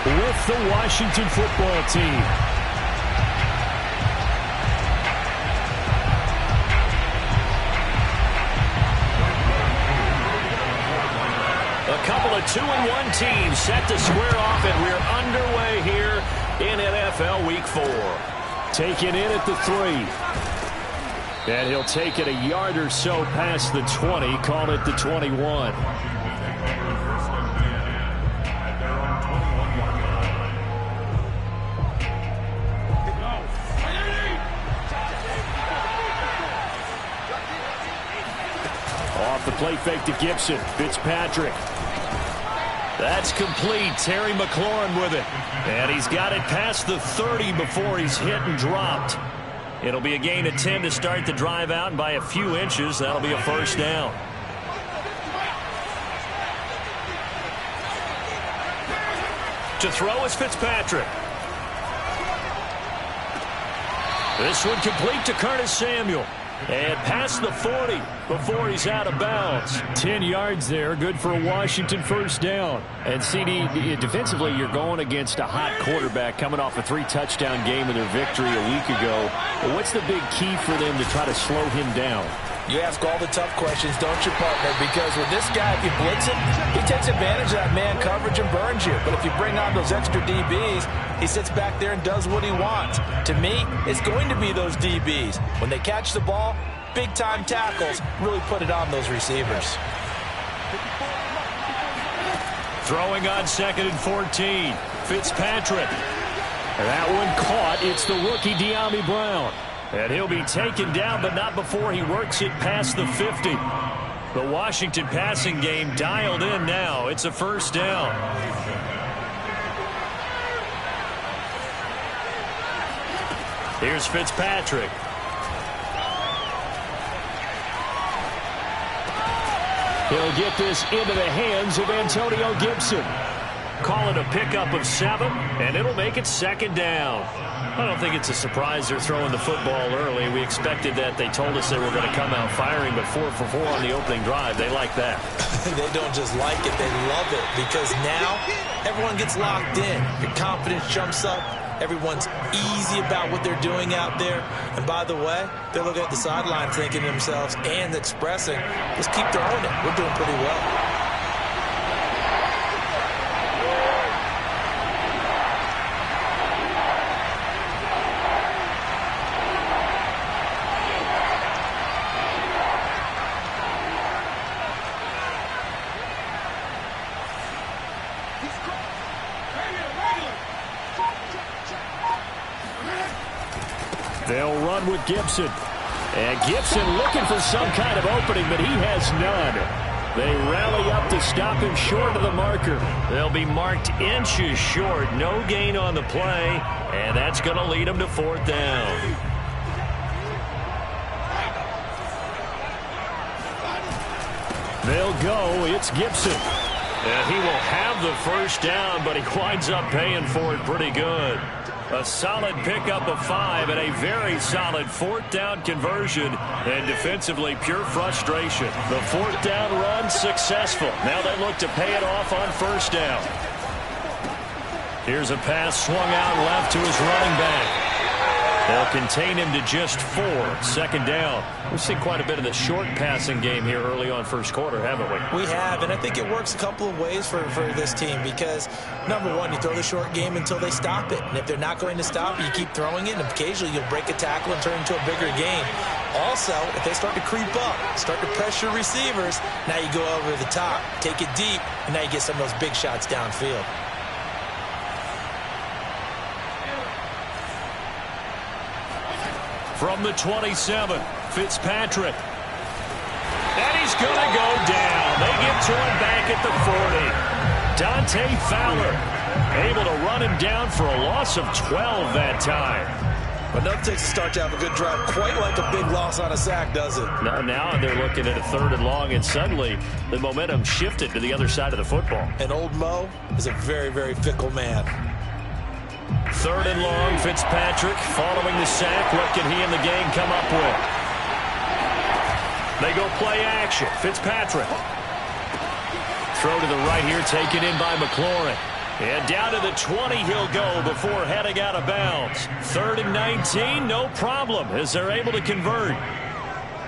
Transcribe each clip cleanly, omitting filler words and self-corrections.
with the Washington football team. A couple of 2-1 teams set to square off, and we're underway here in NFL Week 4. Taking in at the 3. And he'll take it a yard or so past the 20, call it the 21. Off the play fake to Gibson. Fitzpatrick. That's complete. Terry McLaurin with it. And he's got it past the 30 before he's hit and dropped. It'll be a gain of 10 to start the drive out, and by a few inches, that'll be a first down. To throw is Fitzpatrick. This one complete to Curtis Samuel. And past the 40 before he's out of bounds. 10 yards there, good for a Washington first down. And CD, defensively, you're going against a hot quarterback coming off a 3-touchdown game in their victory a week ago. What's the big key for them to try to slow him down? You ask all the tough questions, don't you, partner? Because with this guy, if you blitz him, he takes advantage of that man coverage and burns you. But if you bring on those extra DBs, he sits back there and does what he wants. To me, it's going to be those DBs. When they catch the ball, big-time tackles really put it on those receivers. Throwing on 2nd and 14. Fitzpatrick. That one caught. It's the rookie De'Ami Brown. And he'll be taken down, but not before he works it past the 50. The Washington passing game dialed in now. It's a first down. Here's Fitzpatrick. He'll get this into the hands of Antonio Gibson. Call it a pickup of 7, and it'll make it 2nd down. I don't think it's a surprise they're throwing the football early. We expected that. They told us they were going to come out firing, but 4 for 4 on the opening drive. They like that. They don't just like it, they love it, because now everyone gets locked in. Your confidence jumps up. Everyone's easy about what they're doing out there. And by the way, they're looking at the sideline thinking to themselves and expressing, just keep throwing it. We're doing pretty well. They'll run with Gibson. And Gibson looking for some kind of opening, but he has none. They rally up to stop him short of the marker. They'll be marked inches short. No gain on the play, and that's going to lead them to 4th down. They'll go. It's Gibson. And he will have the first down, but he winds up paying for it pretty good. A solid pickup of 5 and a very solid 4th down conversion. And defensively, pure frustration. The 4th down run successful. Now they look to pay it off on first down. Here's a pass swung out left to his running back. They'll contain him to just 4. 2nd down. We've seen quite a bit of the short passing game here early on first quarter, haven't we? We have, and I think it works a couple of ways for this team because, number one, you throw the short game until they stop it. And if they're not going to stop it, you keep throwing it, and occasionally you'll break a tackle and turn into a bigger game. Also, if they start to creep up, start to pressure receivers, now you go over the top, take it deep, and now you get some of those big shots downfield. From the 27, Fitzpatrick. And he's going to go down. They get to him back at the 40. Dante Fowler able to run him down for a loss of 12 that time. But nothing takes a start to have a good drive quite like a big loss on a sack, does it? Now they're looking at a 3rd and long, and suddenly the momentum shifted to the other side of the football. And old Mo is a very, very fickle man. 3rd and long, Fitzpatrick following the sack. What can he and the gang come up with? They go play action. Fitzpatrick. Throw to the right here, taken in by McLaurin. And down to the 20 he'll go before heading out of bounds. 3rd and 19, no problem as they're able to convert.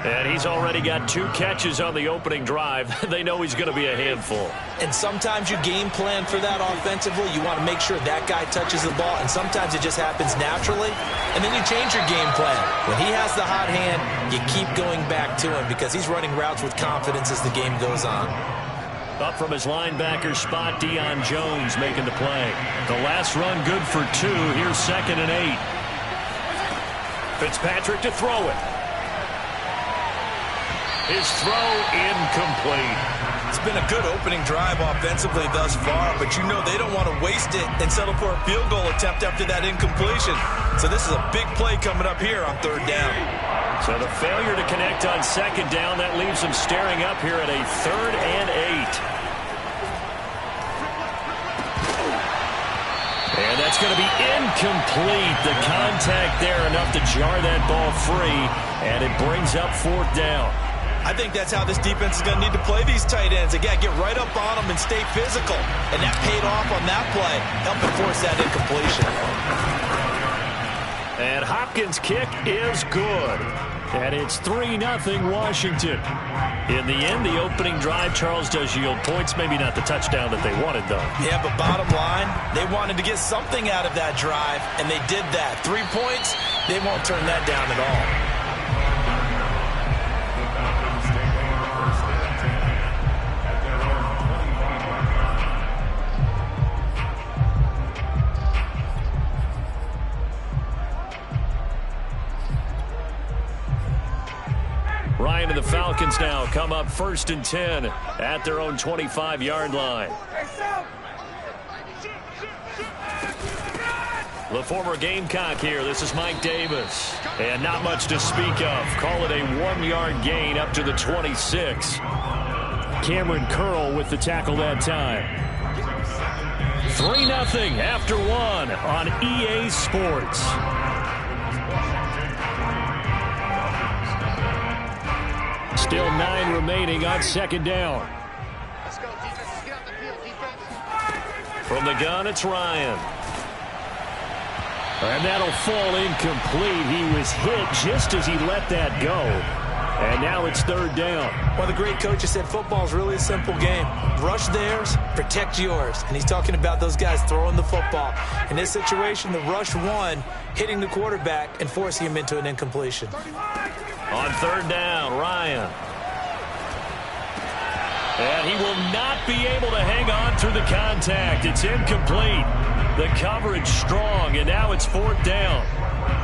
And he's already got 2 catches on the opening drive. They know he's going to be a handful. And sometimes you game plan for that offensively. You want to make sure that guy touches the ball, and sometimes it just happens naturally. And then you change your game plan. When he has the hot hand, you keep going back to him because he's running routes with confidence as the game goes on. Up from his linebacker spot, Deion Jones making the play. The last run good for 2. Here's 2nd and 8. Fitzpatrick to throw it. His throw incomplete. It's been a good opening drive offensively thus far, but you know they don't want to waste it and settle for a field goal attempt after that incompletion. So this is a big play coming up here on 3rd down. So the failure to connect on 2nd down, that leaves them staring up here at a 3rd and 8. And that's going to be incomplete. The contact there enough to jar that ball free, and it brings up 4th down. I think that's how this defense is going to need to play these tight ends. Again, get right up on them and stay physical. And that paid off on that play, helping force that incompletion. And Hopkins' kick is good. And it's 3-0 Washington. In the end, the opening drive, Charles, does yield points. Maybe not the touchdown that they wanted, though. Yeah, but bottom line, they wanted to get something out of that drive, and they did that. 3 points, they won't turn that down at all. Ryan and the Falcons now come up 1st and 10 at their own 25-yard line. The former Gamecock here. This is Mike Davis. And not much to speak of. Call it a 1-yard gain up to the 26. Cameron Curl with the tackle that time. 3-0 after 1 on EA Sports. Still 9 remaining on 2nd down. From the gun, it's Ryan. And that'll fall incomplete. He was hit just as he let that go. And now it's 3rd down. Well, the great coach has said football is really a simple game. Rush theirs, protect yours. And he's talking about those guys throwing the football. In this situation, the rush one, hitting the quarterback and forcing him into an incompletion. On 3rd down, Ryan. And he will not be able to hang on through the contact. It's incomplete. The coverage strong, and now it's 4th down.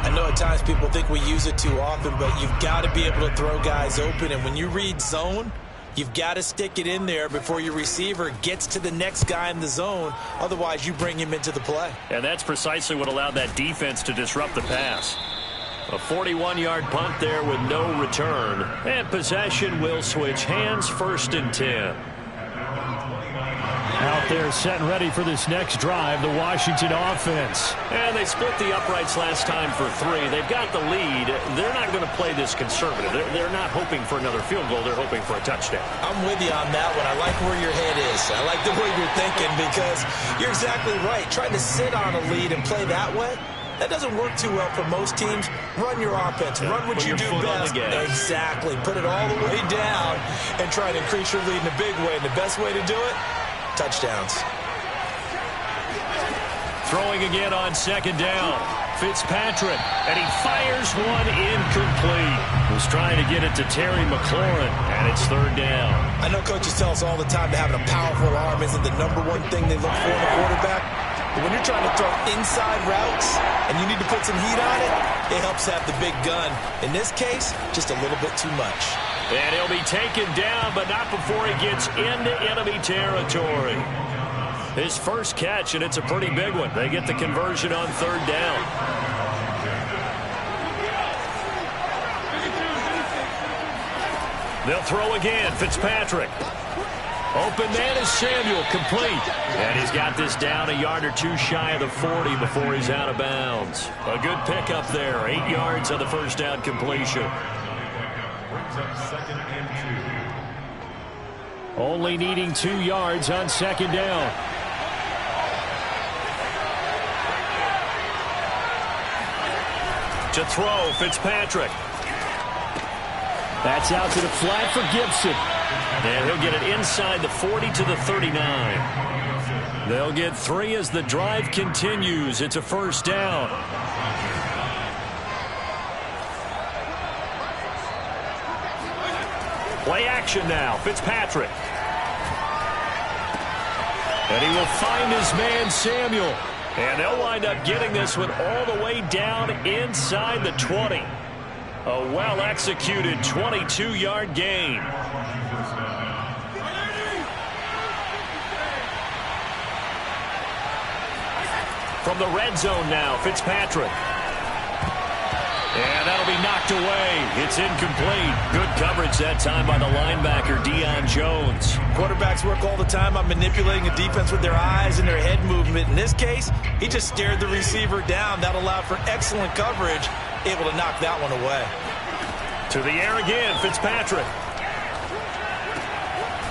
I know at times people think we use it too often, but you've got to be able to throw guys open. And when you read zone, you've got to stick it in there before your receiver gets to the next guy in the zone. Otherwise, you bring him into the play. And that's precisely what allowed that defense to disrupt the pass. A 41-yard punt there with no return. And possession will switch hands, 1st and 10. Out there set and ready for this next drive, the Washington offense. And they split the uprights last time for 3. They've got the lead. They're not going to play this conservative. They're not hoping for another field goal. They're hoping for a touchdown. I'm with you on that one. I like where your head is. I like the way you're thinking because you're exactly right. Trying to sit on a lead and play that way, that doesn't work too well for most teams. Run your offense. Run what you do best. Exactly. Put it all the way down and try to increase your lead in a big way. And the best way to do it, touchdowns. Throwing again on 2nd down. Fitzpatrick, and he fires one incomplete. Was trying to get it to Terry McLaurin, and it's 3rd down. I know coaches tell us all the time that having a powerful arm isn't the #1 thing they look for in a quarterback. But when you're trying to throw inside routes and you need to put some heat on it, it helps have the big gun. In this case, just a little bit too much. And he'll be taken down, but not before he gets into enemy territory. His first catch, and it's a pretty big one. They get the conversion on 3rd down. They'll throw again. Fitzpatrick. Open man is Samuel, complete. And he's got this down a yard or 2 shy of the 40 before he's out of bounds. A good pickup there. 8 yards on the first down completion. Only needing 2 yards on 2nd down. To throw, Fitzpatrick. That's out to the flat for Gibson. And he'll get it inside the 40 to the 39. They'll get 3 as the drive continues. It's a first down. Play action now. Fitzpatrick. And he will find his man, Samuel. And they'll wind up getting this one all the way down inside the 20. A well-executed 22-yard gain. From the red zone now, Fitzpatrick. And that'll be knocked away. It's incomplete. Good coverage that time by the linebacker, Deion Jones. Quarterbacks work all the time on manipulating a defense with their eyes and their head movement. In this case, he just stared the receiver down. That allowed for excellent coverage, able to knock that one away. To the air again, Fitzpatrick.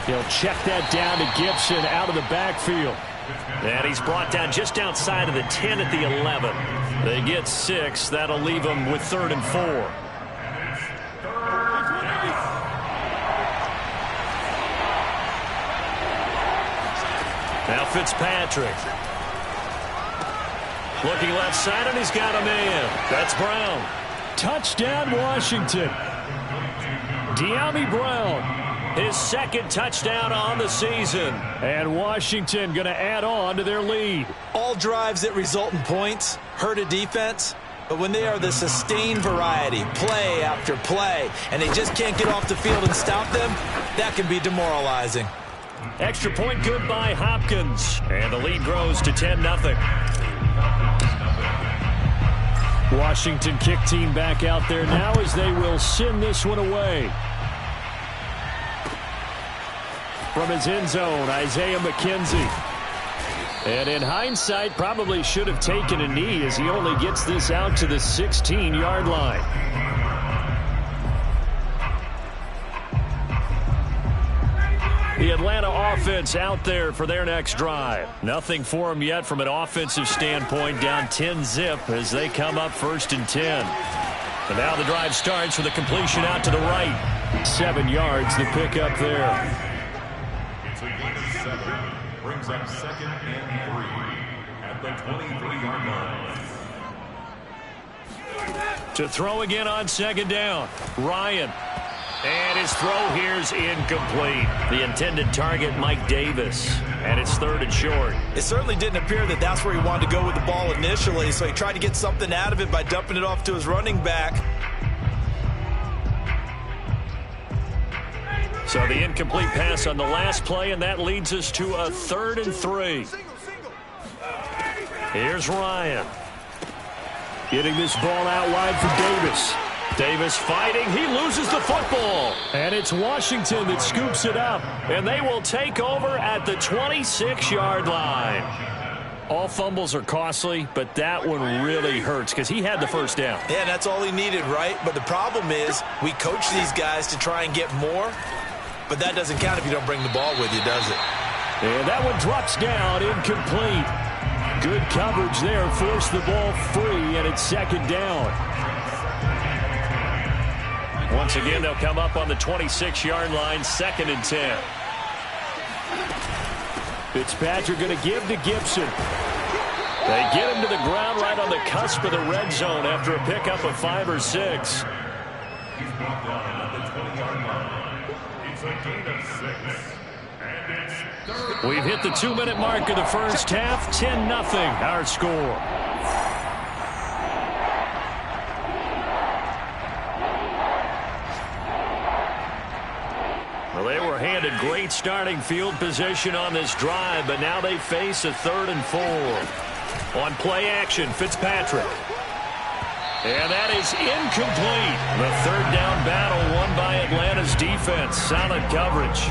He'll check that down to Gibson out of the backfield. And he's brought down just outside of the 10 at the 11. They get 6. That'll leave them with 3rd and 4. Now Fitzpatrick. Looking left side, and he's got a man. That's Brown. Touchdown, Washington. De'Ami Brown. His 2nd touchdown on the season. And Washington going to add on to their lead. All drives that result in points hurt a defense, but when they are the sustained variety, play after play, and they just can't get off the field and stop them, that can be demoralizing. Extra point good by Hopkins. And the lead grows to 10-0. Washington kick team back out there now as they will send this one away. From his end zone, Isaiah McKenzie. And in hindsight, probably should have taken a knee as he only gets this out to the 16-yard line. The Atlanta offense out there for their next drive. Nothing for them yet from an offensive standpoint, down 10-zip as they come up 1st and 10. And now the drive starts with a completion out to the right. 7 yards, the pickup there. Brings up 2nd and 3 at the 23-yard line. To throw again on 2nd down. Ryan. And his throw here's incomplete. The intended target, Mike Davis. And it's 3rd and short. It certainly didn't appear that that's where he wanted to go with the ball initially, so he tried to get something out of it by dumping it off to his running back. So the incomplete pass on the last play, and that leads us to a 3rd and 3. Here's Ryan. Getting this ball out wide for Davis. Davis fighting. He loses the football. And it's Washington that scoops it up. And they will take over at the 26-yard line. All fumbles are costly, but that one really hurts because he had the 1st down. Yeah, that's all he needed, right? But the problem is we coach these guys to try and get more. But that doesn't count if you don't bring the ball with you, does it? And that one drops down, incomplete. Good coverage there, forced the ball free, and it's 2nd down. Once again, they'll come up on the 26-yard line, 2nd and 10. Fitzpatrick going to give to Gibson. They get him to the ground right on the cusp of the red zone after a pickup of 5 or 6. We've hit the 2-minute mark of the first half. 10-0 our score. Well, they were handed great starting field position on this drive, but now they face a 3rd and 4. On play action, Fitzpatrick. And that is incomplete. The 3rd down battle won by Atlanta's defense. Solid coverage.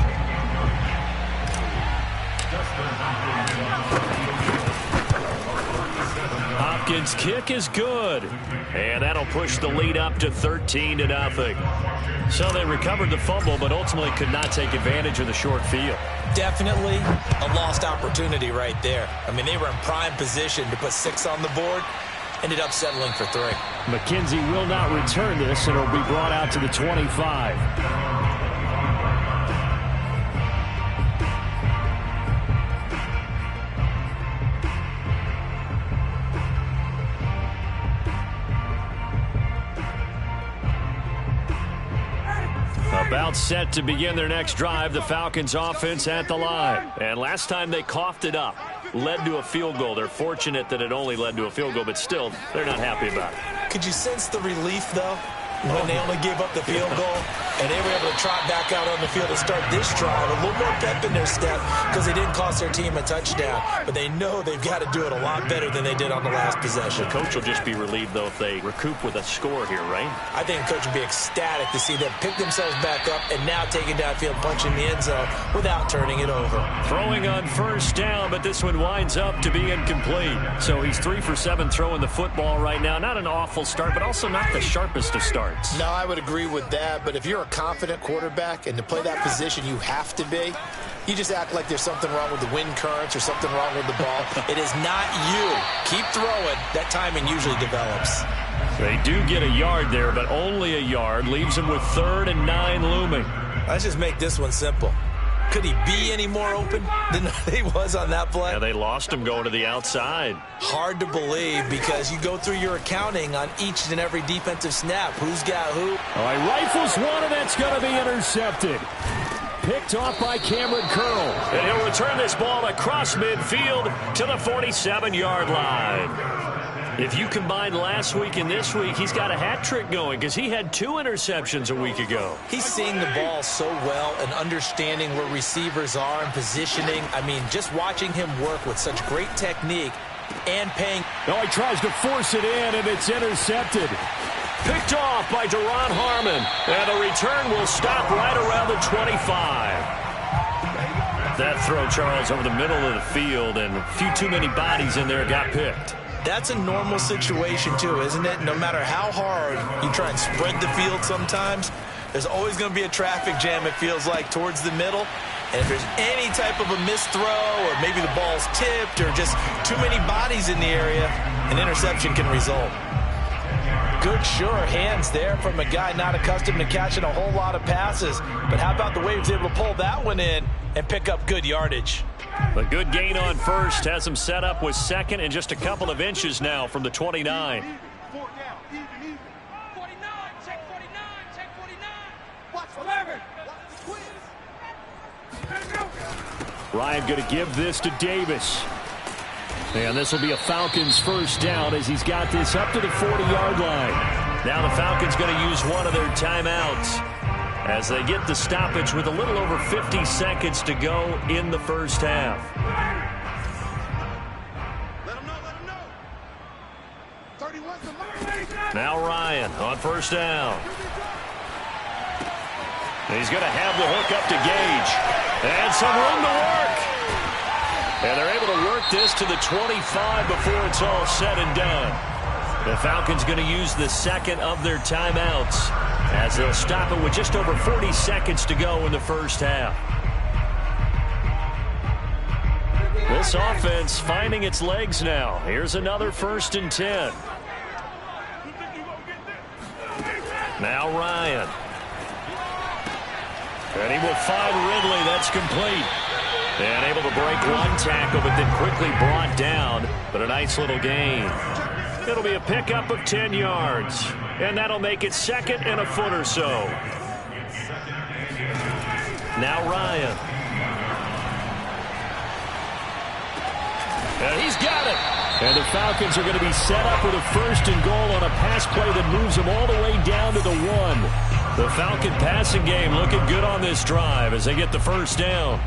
Hopkins' kick is good. And that'll push the lead up to 13-0. So they recovered the fumble, but ultimately could not take advantage of the short field. Definitely a lost opportunity right there. I mean, they were in prime position to put 6 on the board. ended up settling for 3. McKenzie will not return this, and it'll be brought out to the 25. About set to begin their next drive, the Falcons offense at the line. And last time they coughed it up, led to a field goal. They're fortunate that it only led to a field goal, but still, they're not happy about it. Could you sense the relief, though, when they only gave up the field goal and they were able to trot back out on the field and start this drive? A little more pep in their step because they didn't cost their team a touchdown, but they know they've got to do it a lot better than they did on the last possession. The coach will just be relieved, though, if they recoup with a score here, right? I think the coach would be ecstatic to see them pick themselves back up and now take it downfield, punching the end zone without turning it over. Throwing on first down, but this one winds up to be incomplete. So he's 3 for 7 throwing the football right now. Not an awful start, but also not the sharpest of starts. No, I would agree with that, but if you're a confident quarterback and to play that position you have to be, you just act like there's something wrong with the wind currents or something wrong with the ball. It is not you. Keep throwing. That timing usually develops. They do get a yard there, but only a yard. Leaves them with 3rd and 9 looming. Let's just make this one simple. Could he be any more open than he was on that play? Yeah, they lost him going to the outside. Hard to believe because you go through your accounting on each and every defensive snap. Who's got who? All right, rifles one, and that's going to be intercepted. Picked off by Cameron Curl. And he'll return this ball across midfield to the 47-yard line. If you combine last week and this week, he's got a hat trick going because he had 2 interceptions a week ago. He's seeing the ball so well and understanding where receivers are and positioning. I mean, just watching him work with such great technique and paying. Oh, he tries to force it in, and it's intercepted. Picked off by Deron Harmon. And the return will stop right around the 25. That throw, Charles, over the middle of the field, and a few too many bodies in there got picked. That's a normal situation, too, isn't it? No matter how hard you try and spread the field sometimes, there's always going to be a traffic jam, it feels like, towards the middle. And if there's any type of a missed throw or maybe the ball's tipped or just too many bodies in the area, an interception can result. Good, sure hands there from a guy not accustomed to catching a whole lot of passes. But how about the way he was able to pull that one in and pick up good yardage? A good gain on first has him set up with 2nd and just a couple of inches now from the 29. Ryan going to give this to Davis. And this will be a Falcons first down as he's got this up to the 40-yard line. Now the Falcons going to use one of their timeouts as they get the stoppage with a little over 50 seconds to go in the first half. Now Ryan on first down. He's going to have the hook up to Gage. And some room to work. And they're able to work this to the 25 before it's all said and done. The Falcons going to use the 2nd of their timeouts as they'll stop it with just over 40 seconds to go in the first half. This offense finding its legs now. Here's another 1st and 10. Now Ryan. And he will find Ridley. That's complete. And able to break one tackle, but then quickly brought down. But a nice little gain. It'll be a pickup of 10 yards. And that'll make it 2nd and a foot or so. Now Ryan. And he's got it. And the Falcons are going to be set up with a 1st and goal on a pass play that moves them all the way down to the 1. The Falcon passing game looking good on this drive as they get the first down.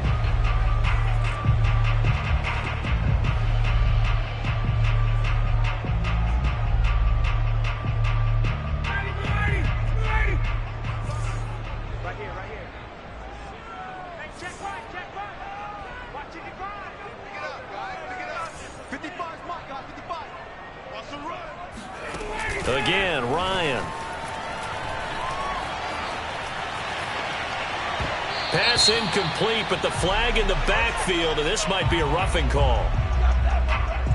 Again, Ryan. Pass incomplete, but the flag in the backfield, and this might be a roughing call.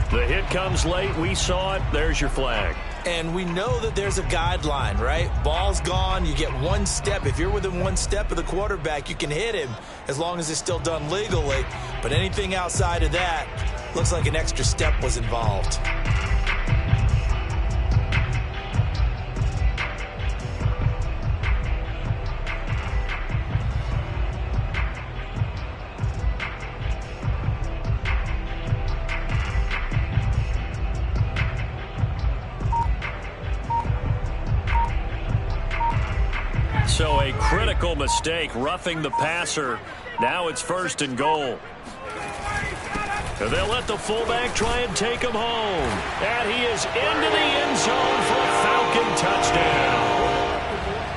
The hit comes late. We saw it. There's your flag. And we know that there's a guideline, right? Ball's gone. You get one step. If you're within one step of the quarterback, you can hit him as long as it's still done legally. But anything outside of that looks like an extra step was involved. So a critical mistake, roughing the passer. Now it's 1st and goal. They'll let the fullback try and take him home. And he is into the end zone for a Falcon touchdown.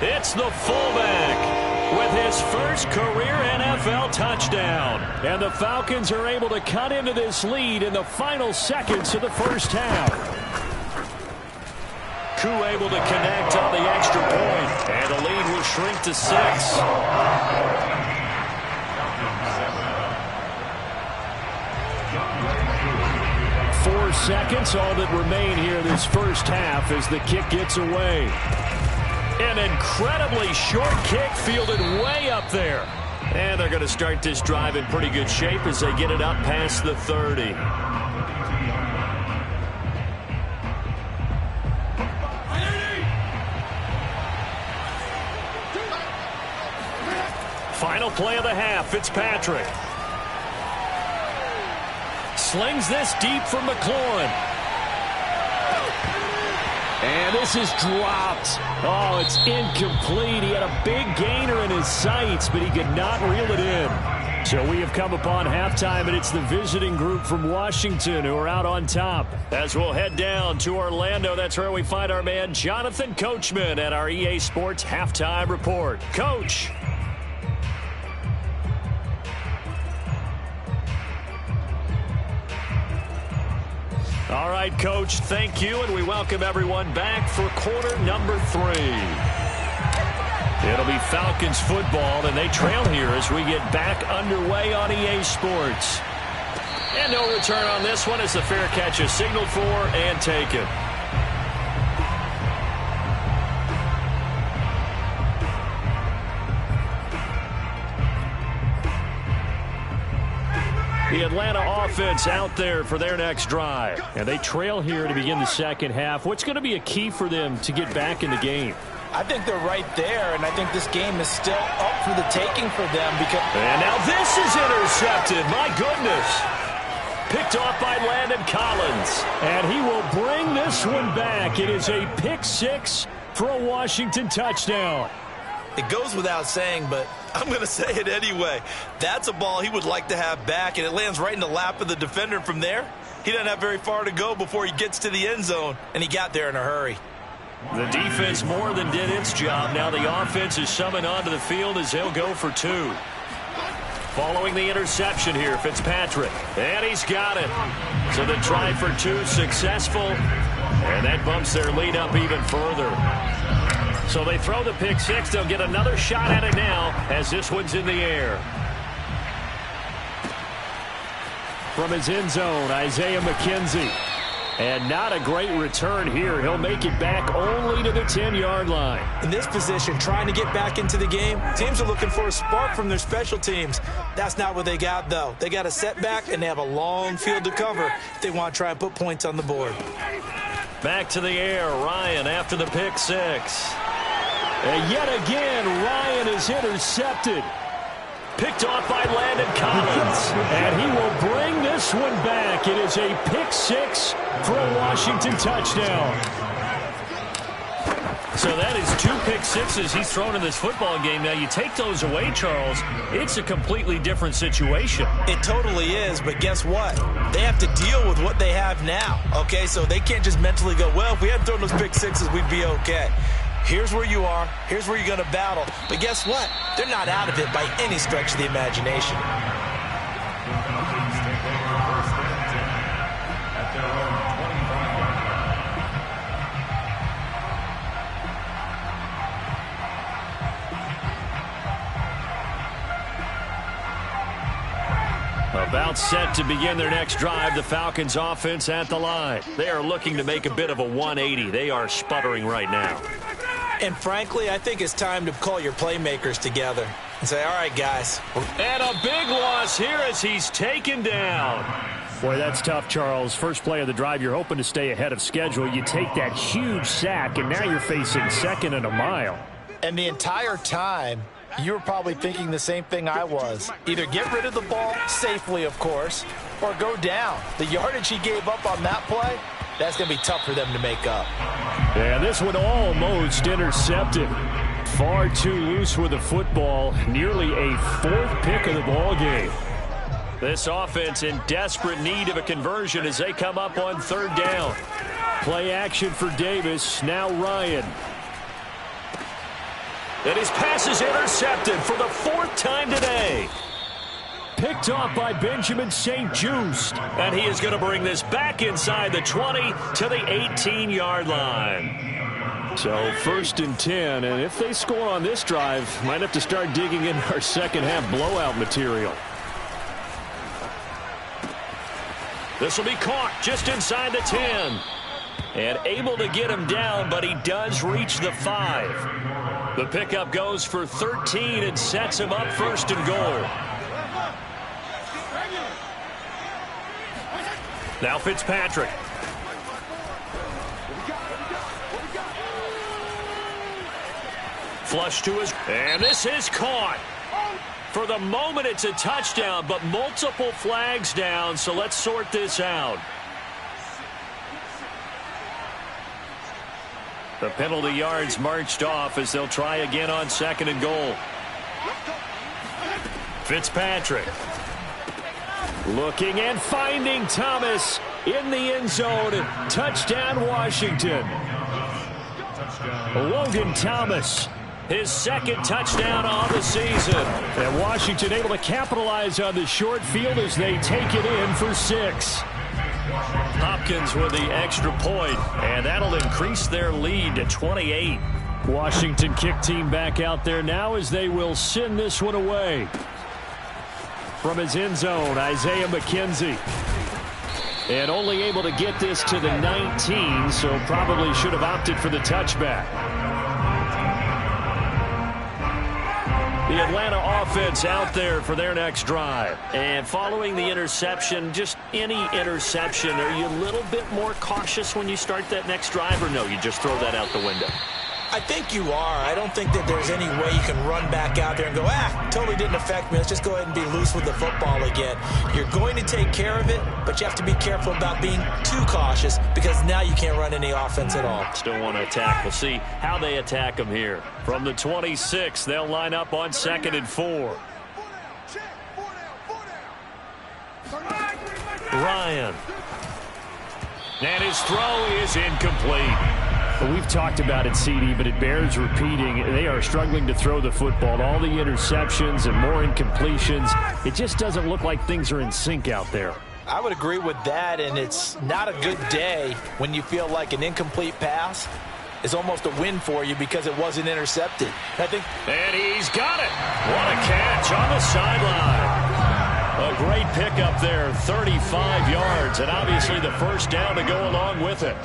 It's the fullback with his first career NFL touchdown. And the Falcons are able to cut into this lead in the final seconds of the first half. Koo able to connect on the extra point, and the lead will shrink to 6. 4 seconds, all that remain here this first half as the kick gets away. An incredibly short kick fielded way up there. And they're going to start this drive in pretty good shape as they get it up past the 30. Final play of the half, Fitzpatrick. Slings this deep for McLaurin. And this is dropped. Oh, it's incomplete. He had a big gainer in his sights, but he could not reel it in. So we have come upon halftime, and it's the visiting group from Washington who are out on top. As we'll head down to Orlando, that's where we find our man Jonathan Coachman at our EA Sports Halftime Report. Coach. All right, Coach, thank you, and we welcome everyone back for quarter number 3. It'll be Falcons football, and they trail here as we get back underway on EA Sports. And no return on this one as the fair catch is signaled for and taken. The Atlanta offense out there for their next drive. And they trail here to begin the second half. What's going to be a key for them to get back in the game? I think they're right there, and I think this game is still up for the taking for them. And now this is intercepted. My goodness. Picked off by Landon Collins. And he will bring this one back. It is a pick 6 for a Washington touchdown. It goes without saying, but I'm going to say it anyway. That's a ball he would like to have back, and it lands right in the lap of the defender from there. He doesn't have very far to go before he gets to the end zone, and he got there in a hurry. The defense more than did its job. Now the offense is summoned onto the field as they'll go for 2. Following the interception here, Fitzpatrick. And he's got it. So the try for 2 successful, and that bumps their lead up even further. So they throw the pick 6. They'll get another shot at it now as this one's in the air. From his end zone, Isaiah McKenzie. And not a great return here. He'll make it back only to the 10-yard line. In this position, trying to get back into the game, teams are looking for a spark from their special teams. That's not what they got, though. They got a setback, and they have a long field to cover if they want to try and put points on the board. Back to the air, Ryan after the pick 6. And yet again, Ryan is intercepted. Picked off by Landon Collins. And he will bring this one back. It is a pick 6 for a Washington touchdown. So that is 2 pick 6s he's thrown in this football game. Now you take those away, Charles, it's a completely different situation. It totally is, but guess what? They have to deal with what they have now, okay? So they can't just mentally go, well, if we hadn't thrown those pick 6s, we'd be okay. Here's where you are. Here's where you're going to battle. But guess what? They're not out of it by any stretch of the imagination. About About set to begin their next drive, the Falcons offense at the line. They are looking to make a bit of a 180. They are sputtering right now. And frankly, I think it's time to call your playmakers together and say, all right, guys. And a big loss here as he's taken down. Boy, that's tough, Charles. First play of the drive, you're hoping to stay ahead of schedule. You take that huge sack, and now you're facing second and a mile. And the entire time, you were probably thinking the same thing I was. Either get rid of the ball safely, of course, or go down. The yardage he gave up on that play, that's going to be tough for them to make up. And this one almost intercepted. Far too loose with the football. Nearly a fourth pick of the ball game. This offense in desperate need of a conversion as they come up on third down. Play action for Davis. Now Ryan. And his pass is intercepted for the fourth time today. Picked off by Benjamin St-Juste. And he is going to bring this back inside the 20 to the 18-yard line. So first and 10. And if they score on this drive, might have to start digging in our second half blowout material. This will be caught just inside the 10. And able to get him down, but he does reach the 5. The pickup goes for 13 and sets him up first and goal. Now Fitzpatrick. Flush to his, and this is caught. For the moment, it's a touchdown, but multiple flags down, so let's sort this out. The penalty yards marched off as they'll try again on second and goal. Fitzpatrick. Looking and finding Thomas in the end zone. Touchdown, Washington. Logan Thomas. His second touchdown on the season. And Washington able to capitalize on the short field as they take it in for 6. Hopkins with the extra point, and that'll increase their lead to 28. Washington kick team back out there now as they will send this one away. From his end zone, Isaiah McKenzie. And only able to get this to the 19, so probably should have opted for the touchback. The Atlanta offense out there for their next drive. And following the interception, just any interception, are you a little bit more cautious when you start that next drive, or no, you just throw that out the window? I think you are. I don't think that there's any way you can run back out there and go, totally didn't affect me. Let's just go ahead and be loose with the football again. You're going to take care of it, but you have to be careful about being too cautious because now you can't run any offense at all. Still want to attack. We'll see how they attack them here. From the 26, they'll line up on second and 4. Ryan. And his throw is incomplete. Well, we've talked about it, CD, but it bears repeating. They are struggling to throw the football. All the interceptions and more incompletions. It just doesn't look like things are in sync out there. I would agree with that, and it's not a good day when you feel like an incomplete pass is almost a win for you because it wasn't intercepted. And he's got it. What a catch on the sideline. A great pickup there, 35 yards, and obviously the first down to go along with it.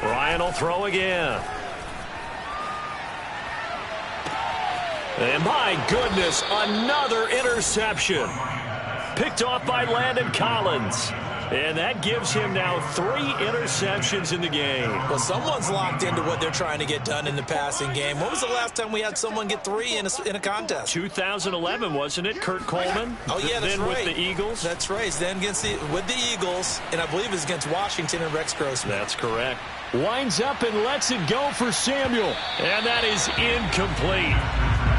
Ryan will throw again. And my goodness, another interception. Picked off by Landon Collins. And that gives him now 3 interceptions in the game. Well, someone's locked into what they're trying to get done in the passing game. When was the last time we had someone get 3 in a contest? 2011, wasn't it? Kurt Coleman? Oh, yeah, that's then right. With the Eagles? That's right. Then with the Eagles, and I believe it's against Washington and Rex Grossman. That's correct. Winds up and lets it go for Samuel. And that is incomplete.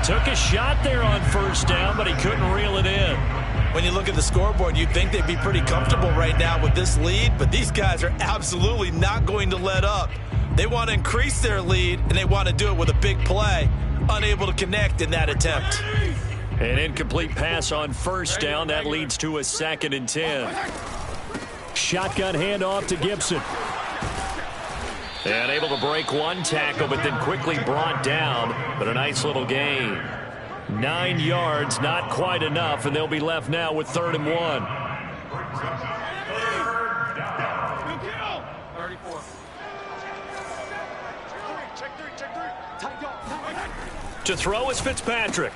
Took a shot there on first down, but he couldn't reel it in. When you look at the scoreboard, you'd think they'd be pretty comfortable right now with this lead, but these guys are absolutely not going to let up. They want to increase their lead, and they want to do it with a big play. Unable to connect in that attempt. An incomplete pass on first down. That leads to a 2nd and 10. Shotgun handoff to Gibson. And able to break one tackle, but then quickly brought down. But a nice little gain. 9 yards, not quite enough, and they'll be left now with 3rd and 1. To throw is Fitzpatrick.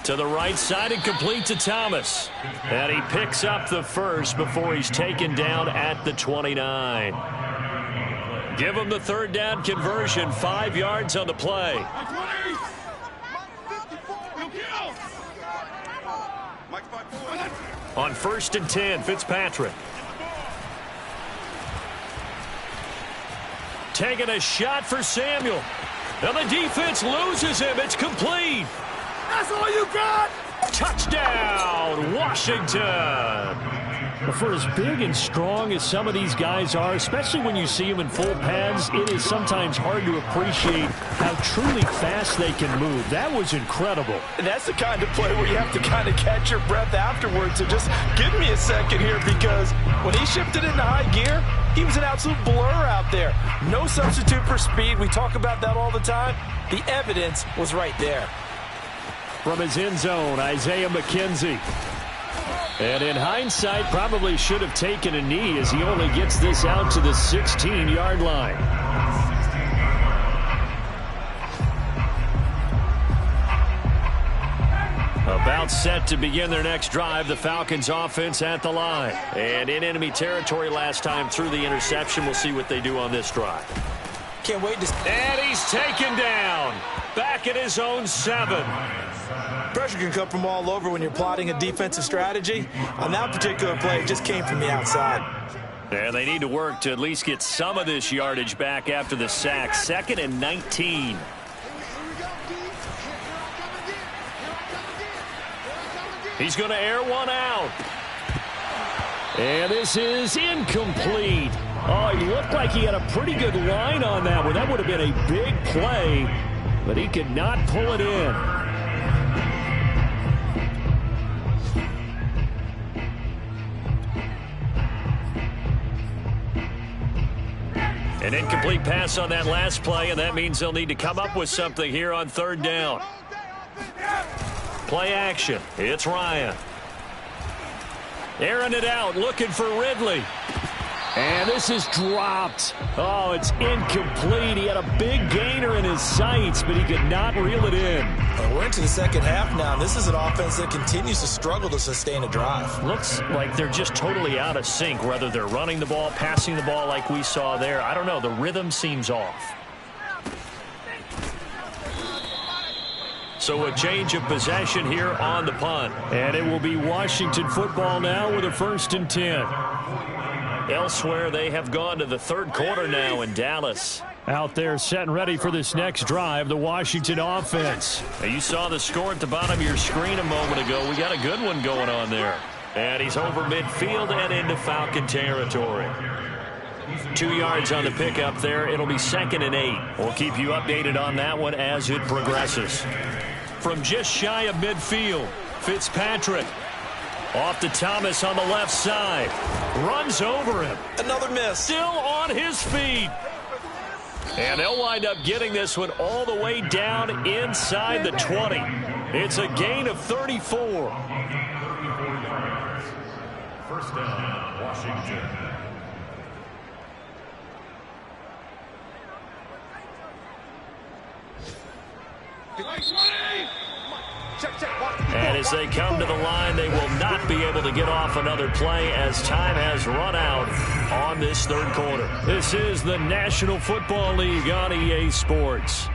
To the right side and complete to Thomas. And he picks up the first before he's taken down at the 29. Give him the 3rd down conversion, 5 yards on the play. On 1st and 10, Fitzpatrick. Taking a shot for Samuel. And the defense loses him. It's complete. That's all you got? Touchdown, Washington. For as big and strong as some of these guys are, especially when you see them in full pads, it is sometimes hard to appreciate how truly fast they can move. That was incredible. And that's the kind of play where you have to kind of catch your breath afterwards. So just give me a second here, because when he shifted into high gear, he was an absolute blur out there. No substitute for speed. We talk about that all the time. The evidence was right there. From his end zone, Isaiah McKenzie. And in hindsight, probably should have taken a knee as he only gets this out to the 16-yard line. About set to begin their next drive, the Falcons offense at the line. And in enemy territory last time through the interception. We'll see what they do on this drive. Can't wait to... And he's taken down. Back at his own 7. Pressure can come from all over when you're plotting a defensive strategy. On that particular play, it just came from the outside. And they need to work to at least get some of this yardage back after the sack. 2nd and 19. He's going to air one out. And this is incomplete. Oh, he looked like he had a pretty good line on that one. That would have been a big play, but he could not pull it in. An incomplete pass on that last play, and that means they'll need to come up with something here on 3rd down. Play action. It's Ryan. Airing it out, looking for Ridley. And this is dropped. Oh, it's incomplete. He had a big gainer in his sights, but he could not reel it in. We're into the second half now. This is an offense that continues to struggle to sustain a drive. Looks like they're just totally out of sync, whether they're running the ball, passing the ball like we saw there. I don't know. The rhythm seems off. So a change of possession here on the punt. And it will be Washington football now with a 1st and 10. Elsewhere, they have gone to the 3rd quarter now in Dallas. Out there set and ready for this next drive, the Washington offense. Now, you saw the score at the bottom of your screen a moment ago. We got a good one going on there. And he's over midfield and into Falcon territory. 2 yards on the pickup there. It'll be 2nd and 8. We'll keep you updated on that one as it progresses. From just shy of midfield, Fitzpatrick. Off to Thomas on the left side. Runs over him. Another miss. Still on his feet. And they'll wind up getting this one all the way down inside the 20. It's a gain of 34. 34 yards. 1st down, Washington. And as they come to the line, they will not be able to get off another play as time has run out on this 3rd quarter. This is the National Football League on EA Sports.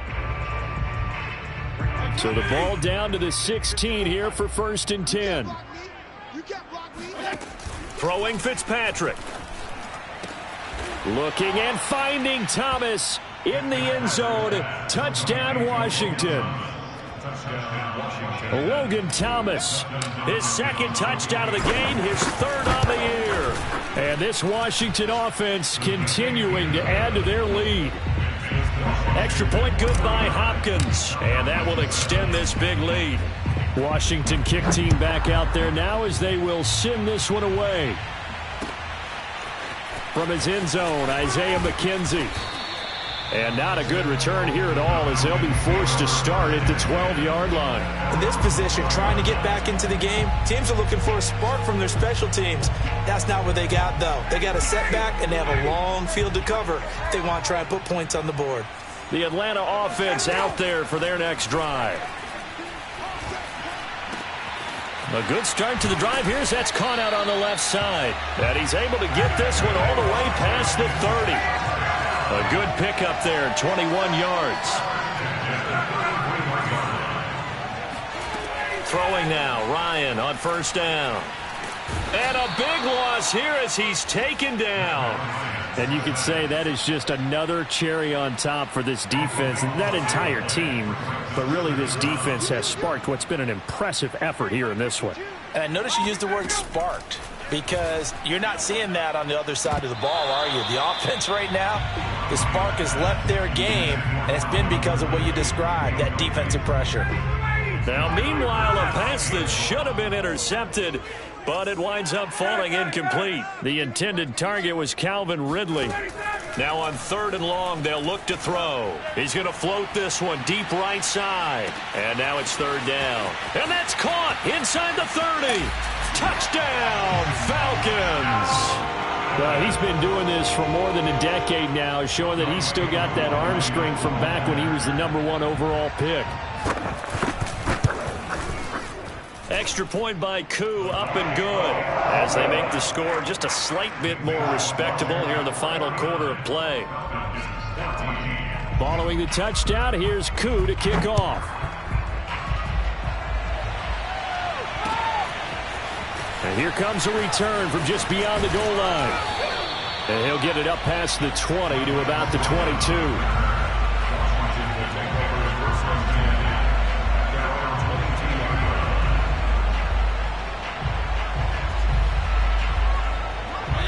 So the ball down to the 16 here for 1st and 10. Throwing Fitzpatrick. Looking and finding Thomas in the end zone. Touchdown, Washington. Logan Thomas, his 2nd touchdown of the game, his 3rd on the year. And this Washington offense continuing to add to their lead. Extra point good by Hopkins, and that will extend this big lead. Washington kick team back out there now as they will send this one away. From his end zone, Isaiah McKenzie. And not a good return here at all as they'll be forced to start at the 12-yard line. In this position, trying to get back into the game, teams are looking for a spark from their special teams. That's not what they got, though. They got a setback, and they have a long field to cover if they want to try and put points on the board. The Atlanta offense out there for their next drive. A good start to the drive here as that's caught out on the left side. And he's able to get this one all the way past the 30. A good pickup there, 21 yards. Throwing now, Ryan on first down. And a big loss here as he's taken down. And you could say that is just another cherry on top for this defense and that entire team. But really, this defense has sparked what's been an impressive effort here in this one. And I notice you used the word sparked because you're not seeing that on the other side of the ball, are you? The offense right now, the spark has left their game, and it's been because of what you described, that defensive pressure. Now, meanwhile, a pass that should have been intercepted, but it winds up falling incomplete. The intended target was Calvin Ridley. Now on 3rd and long, they'll look to throw. He's going to float this one deep right side. And now it's 3rd down. And that's caught inside the 30. Touchdown, Falcons. Well, he's been doing this for more than a decade now, showing that he's still got that arm strength from back when he was the #1 overall pick. Extra point by Koo, up and good, as they make the score just a slight bit more respectable here in the final quarter of play. Following the touchdown, here's Koo to kick off. And here comes a return from just beyond the goal line. And he'll get it up past the 20 to about the 22.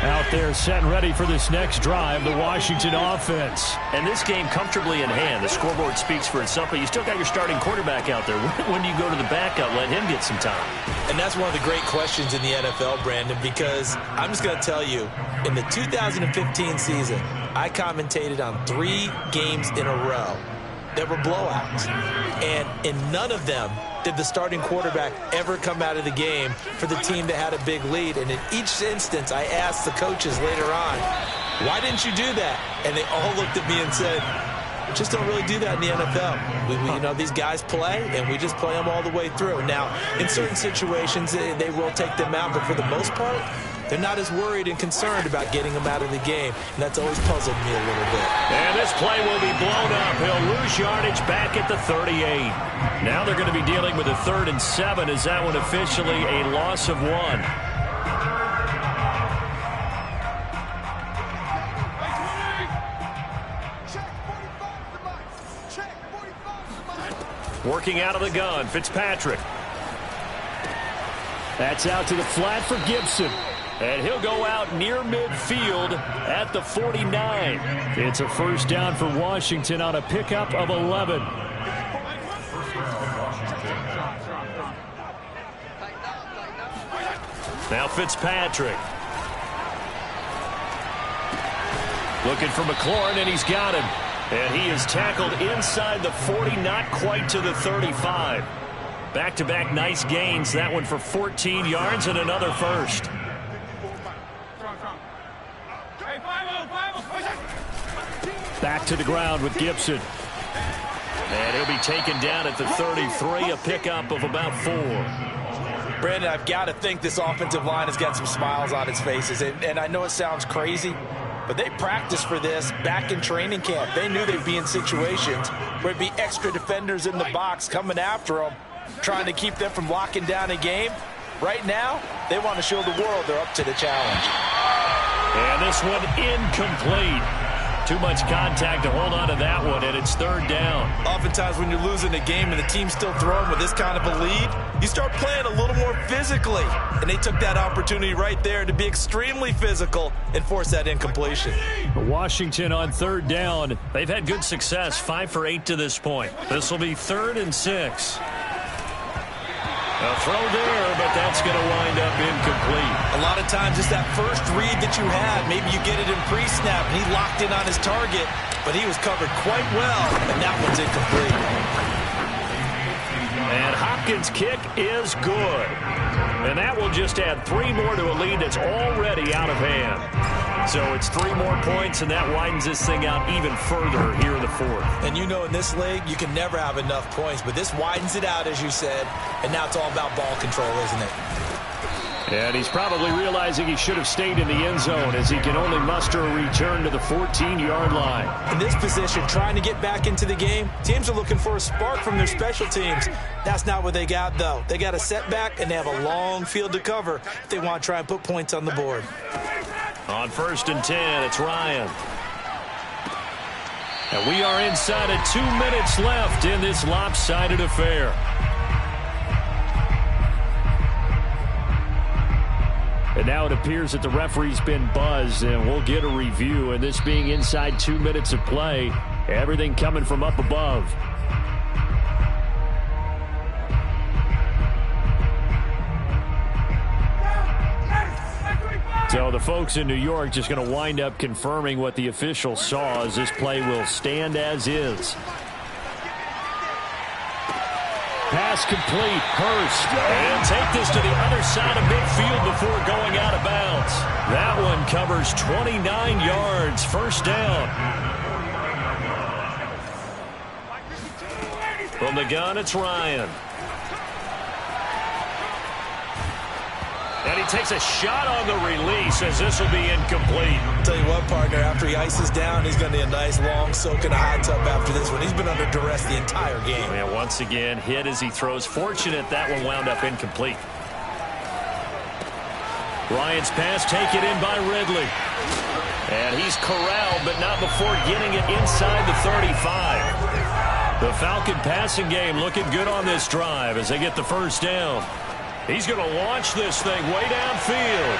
Out there set and ready for this next drive, the Washington offense. And this game comfortably in hand. The scoreboard speaks for itself, but you still got your starting quarterback out there. When do you go to the backup, let him get some time? And that's one of the great questions in the NFL, Brandon, because I'm just going to tell you, in the 2015 season, I commentated on 3 games in a row that were blowouts. And in none of them did the starting quarterback ever come out of the game for the team that had a big lead. And in each instance, I asked the coaches later on, why didn't you do that? And they all looked at me and said, we just don't really do that in the NFL. You know, these guys play, and we just play them all the way through. Now, in certain situations, they will take them out, but for the most part, they're not as worried and concerned about getting them out of the game, and that's always puzzled me a little bit. And this play will be blown up. He'll lose yardage back at the 38. Now they're going to be dealing with a 3rd and 7. Is that one officially a loss of 1? Working out of the gun, Fitzpatrick. That's out to the flat for Gibson. And he'll go out near midfield at the 49. It's a first down for Washington on a pickup of 11. Now Fitzpatrick. Looking for McLaurin, and he's got him. And he is tackled inside the 40, not quite to the 35. Back-to-back nice gains. That one for 14 yards and another first. Back to the ground with Gibson. And he'll be taken down at the 33, a pickup of about 4. Brandon, I've got to think this offensive line has got some smiles on its faces. And I know it sounds crazy, but they practiced for this back in training camp. They knew they'd be in situations where it'd be extra defenders in the box coming after them, trying to keep them from locking down a game. Right now, they want to show the world they're up to the challenge. And this one incomplete. Too much contact to hold on to that one, and it's 3rd down. Oftentimes when you're losing a game and the team's still throwing with this kind of a lead, you start playing a little more physically. And they took that opportunity right there to be extremely physical and force that incompletion. Washington on 3rd down. They've had good success, 5 for 8 to this point. This will be 3rd and 6. A throw there, but that's going to wind up incomplete. A lot of times it's that first read that you had. Maybe you get it in pre-snap, and he locked in on his target, but he was covered quite well, and that one's incomplete. And Hopkins' kick is good. And that will just add 3 more to a lead that's already out of hand. So it's 3 more points, and that widens this thing out even further here in the fourth. And you know in this league, you can never have enough points, but this widens it out, as you said, and now it's all about ball control, isn't it? And he's probably realizing he should have stayed in the end zone as he can only muster a return to the 14-yard line. In this position, trying to get back into the game, teams are looking for a spark from their special teams. That's not what they got, though. They got a setback, and they have a long field to cover if they want to try and put points on the board. On 1st and 10, it's Ryan. And we are inside of 2 minutes left in this lopsided affair. And now it appears that the referee's been buzzed, and we'll get a review. And this being inside 2 minutes of play, everything coming from up above. So the folks in New York just going to wind up confirming what the official saw, as this play will stand as is. Pass complete. Hurst. And take this to the other side of midfield before going out of bounds. That one covers 29 yards. 1st down. From the gun, it's Ryan. And he takes a shot on the release as this will be incomplete. I'll tell you what, partner, after he ices down, he's going to need a nice long soak in a hot tub after this one. He's been under duress the entire game. And once again, hit as he throws. Fortunate that one wound up incomplete. Ryan's pass taken in by Ridley. And he's corralled, but not before getting it inside the 35. The Falcon passing game looking good on this drive as they get the 1st down. He's going to launch this thing way downfield.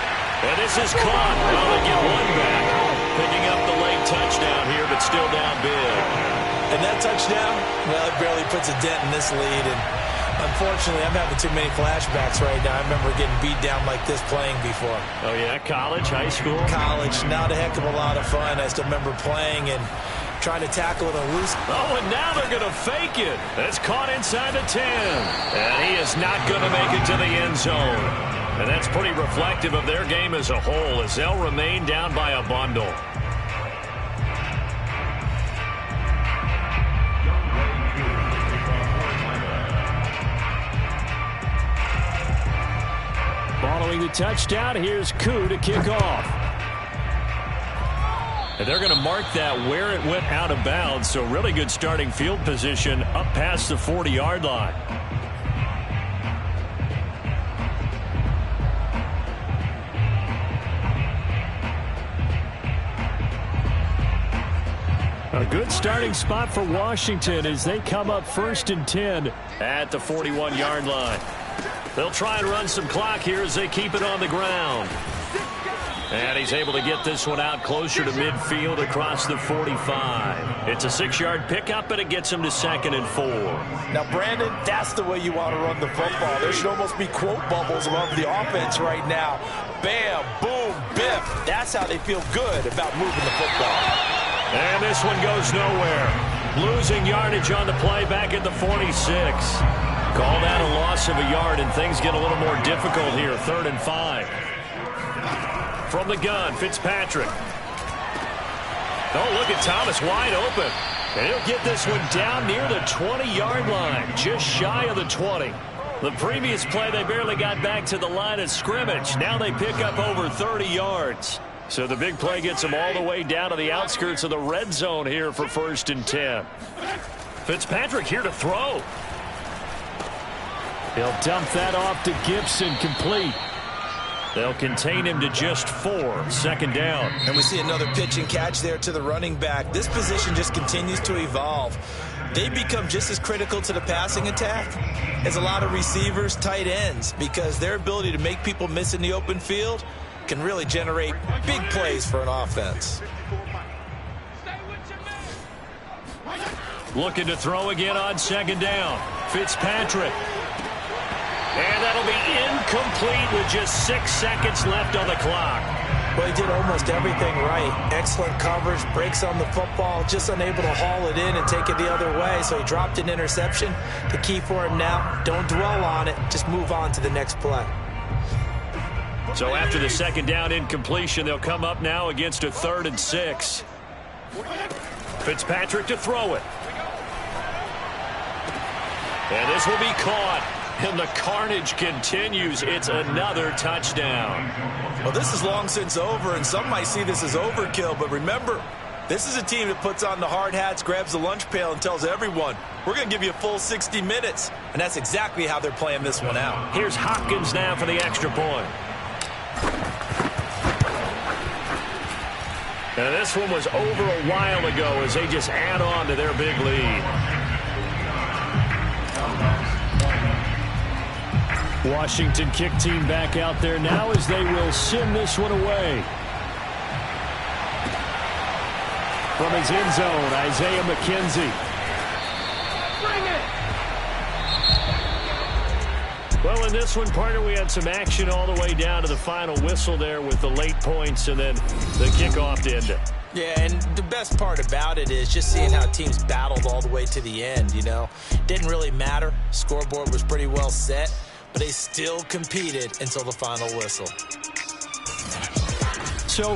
And this is caught. Well, they get one back. Picking up the late touchdown here, but still down big. And that touchdown, well, it barely puts a dent in this lead. And unfortunately, I'm having too many flashbacks right now. I remember getting beat down like this playing before. Oh, yeah? College, high school? College. Not a heck of a lot of fun. I still remember playing and trying to tackle it on loose. Oh, and now they're going to fake it. It's caught inside the 10. And he is not going to make it to the end zone. And that's pretty reflective of their game as a whole, as they'll remain down by a bundle. Following the touchdown, here's Koo to kick off. And they're going to mark that where it went out of bounds, so really good starting field position up past the 40-yard line. A good starting spot for Washington as they come up 1st and 10 at the 41-yard line. They'll try and run some clock here as they keep it on the ground. And he's able to get this one out closer to midfield across the 45. It's a 6-yard pickup, and it gets him to 2nd and 4. Now, Brandon, that's the way you want to run the football. There should almost be quote bubbles above the offense right now. Bam, boom, biff. That's how they feel good about moving the football. And this one goes nowhere. Losing yardage on the play back at the 46. Called out a loss of a yard, and things get a little more difficult here. 3rd and 5. From the gun, Fitzpatrick. Oh, look at Thomas wide open. And he'll get this one down near the 20-yard line, just shy of the 20. The previous play, they barely got back to the line of scrimmage. Now they pick up over 30 yards. So the big play gets them all the way down to the outskirts of the red zone here for 1st and 10. Fitzpatrick here to throw. He'll dump that off to Gibson, complete. They'll contain him to just 4. 2nd down. And we see another pitch and catch there to the running back. This position just continues to evolve. They become just as critical to the passing attack as a lot of receivers, tight ends, because their ability to make people miss in the open field can really generate big plays for an offense. Looking to throw again on 2nd down. Fitzpatrick. And that'll be incomplete with just 6 seconds left on the clock. Well, he did almost everything right. Excellent coverage, breaks on the football, just unable to haul it in and take it the other way, so he dropped an interception. The key for him now, don't dwell on it, just move on to the next play. So after the second down incompletion, they'll come up now against a 3rd and 6. Fitzpatrick to throw it. And this will be caught. And the carnage continues. It's another touchdown. Well, this is long since over, and some might see this as overkill. But remember, this is a team that puts on the hard hats, grabs the lunch pail, and tells everyone, we're going to give you a full 60 minutes. And that's exactly how they're playing this one out. Here's Hopkins now for the extra point. And this one was over a while ago as they just add on to their big lead. Washington kick team back out there now as they will send this one away. From his end zone, Isaiah McKenzie. Well, in this one, partner, we had some action all the way down to the final whistle there with the late points and then the kickoff to end it. Yeah, and the best part about it is just seeing how teams battled all the way to the end, you know. Didn't really matter. Scoreboard was pretty well set, but they still competed until the final whistle. So